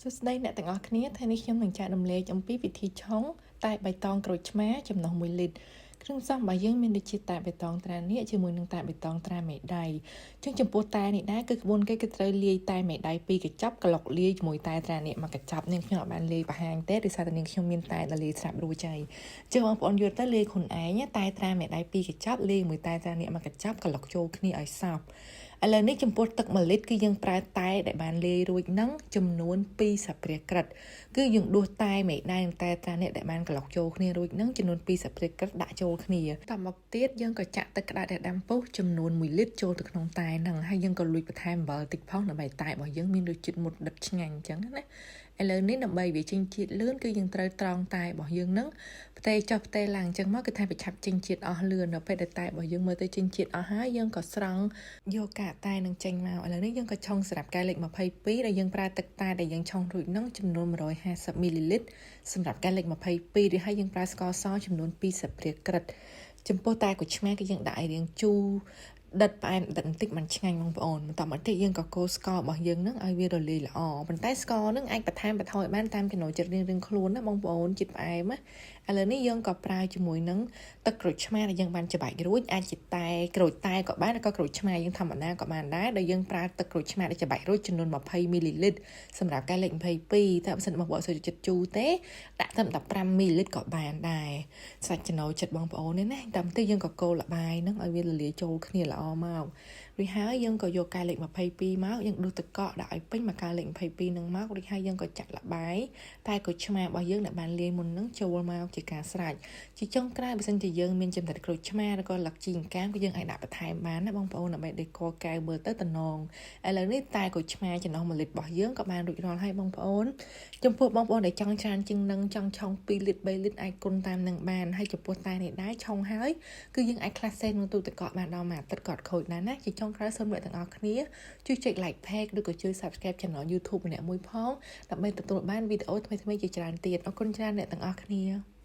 សួស្តីអ្នកទាំងអស់គ្នាថ្ងៃនេះខ្ញុំនឹងចែករំលែកអំពីវិធីឆុងតែបៃតងក្រូចឆ្មាចំណុះ1លីត្រគ្រឿងផ្សំរបស់យើងមានដូចជាតែបៃតងត្រានៀកជាមួយនឹងតែបៃតងត្រាមេដៃជាងចំពោះតែនេះដែរគឺក្បួនគេគឺត្រូវលាយតែមេដៃ2កញ្ចប់ក្លុកលាយជាមួយតែត្រានៀក1កញ្ចប់នាងខ្ញុំអត់បានលាយបង្ហាញទេដោយសារតែនាងខ្ញុំមានតែលាយស្រាប់រួចហើយចឹងបងប្អូនយល់ទៅលាយខ្លួនឯងតែត្រាមេដៃ2កញ្ចប់លាយជាមួយតែត្រានៀក1កញ្ចប់ក្លុកចូលគ្នាឲ្យសព្វឥឡូវនេះចំពោះទឹក1លីត្រគឺយើងប្រើតែដែលបានលាយរួចហ្នឹងចំនួន2ស្លាបព្រាក្រឹតគឺយើងដួសតែមេដៃនិងតែត្រានេះដែលបានក្លុកចូលគ្នារួចហ្នឹងចំនួន2ស្លាបព្រាក្រឹតដាក់ចូលគ្នាតមកទៀតយើងក៏ចាក់ទឹកក្តៅដែលដាំពុះចំនួន1លីត្រចូលទៅក្នុងតែហ្នឹងហើយយើងក៏លួចបន្ថែមអំបិលតិចផងដើម្បីតែរបស់យើងមានរសជាតិមុតដិតឆ្ងាញ់អញ្ចឹងណាឥឡូវនេះដើម្បីវាចេញជាតិលឿនគឺយើងត្រូវត្រង់តែរបស់យើងហ្នឹងផ្ទៃចុះផ្ទៃឡើងអញ្ចឹងមកគឺថាប្រឆាប់ចេញជាតិអស់លឿននៅពេលដែលតែរបស់យើងមើលទៅចេញជាតិអស់ហើយយើងក៏ស្រង់យកកាកតែនឹងចេញមកឥឡូវនេះយើងក៏ឆុងសម្រាប់កែវលេខ22ដែលយើងប្រើទឹកតែដែលយើងឆុងរួចហ្នឹងចំនួន150មីលីលីត្រសម្រាប់កែវលេខ22ឬហើយយើងប្រើស្ករសចំនួន2ស្លាបព្រាក្រឹតចំពោះតែក្រូចឆ្មាគឺយើងដាក់ឲ្យរាងជូរដិតផ្អែមដិតបន្តិចមិនឆ្ងាញ់បងប្អូនបន្តមកទៀតយើងក៏កូរស្កររបស់យើងហ្នឹងឲ្យវារលាយល្អប៉ុន្តែស្ករហ្នឹងអាចបន្ថែមបន្ថយបានតាមចំណូលចិត្តរៀងៗខ្លួនណាបងប្អូនជាតិផ្អែមណាឥឡូវនេះយើងក៏ប្រើជាមួយនឹងទឹកក្រូចឆ្មាដែលយើងបានច្របាច់រួចអាចជាតែក្រូចតែក៏បានក៏ក្រូចឆ្មាយើងធម្មតាក៏បានដែរដែលយើងប្រើទឹកក្រូចឆ្មាដែលច្របាច់រួចចំនួន20មីលីលីត្រសម្រាប់កែវលេខ22តែបើសិនបងប្អូនចូលចិត្តជូរទេដាក់ត្រឹម15មីលីលីត្រក៏បានដែរសាច់ចំណូលចិត្តបងប្អូននេះណាតែបន្តិចយើងក៏កូរល្បាយហ្នឹងឲ្យវារលាយចូលគ្នាល្អមករួចហើយយើងក៏យកកែវលេខ22មកយើងដួសទឹកកកដាក់ឲ្យពេញមកកែវលេខ22ហ្នឹងមករួចហើយយើងក៏ចាក់ល្បាយតែក្រូចឆ្មារបស់យើងដែលបានលាយមុនហ្នឹងចូលមកជាការស្រេចជាចុងក្រោយបើសិនជាយើងមានចំណិតក្រូចឆ្មាឬក៏លឹកជីអង្កាមក៏យើងអាចដាក់បន្ថែមបានណាបងប្អូនដើម្បីដេកកែវមើលទៅតំណងឥឡូវនេះតែក្រូចឆ្មាចំណុះ1លីត្ររបស់យើងក៏បានរួចរាល់ហើយបងប្អូនចំពោះបងប្អូនដែលចង់ច្រើនជាងនឹងចង់ឆុង2លីត្រ3លីត្រអាចគុណតាមនឹងបានហើយចំពោះតែនេះដែរឆុងហើយគឺយើងអាចខ្លះសេក្នុងទូទឹកកកបានដល់មួយអាទិត្យក៏អត់ខូចដែរណាជាចុងក្រោយសូមអ្នកទាំងអស់គ្នាជួយចុច like page ឬក៏ជួយ subscribe channel YouTube ម្នាក់មួយផងដើម្បីទទួលបានវីដេអូថ្មីៗជាច្រើនទៀតអរគុណច្រើនអ្នកទាំងអស់គ្នា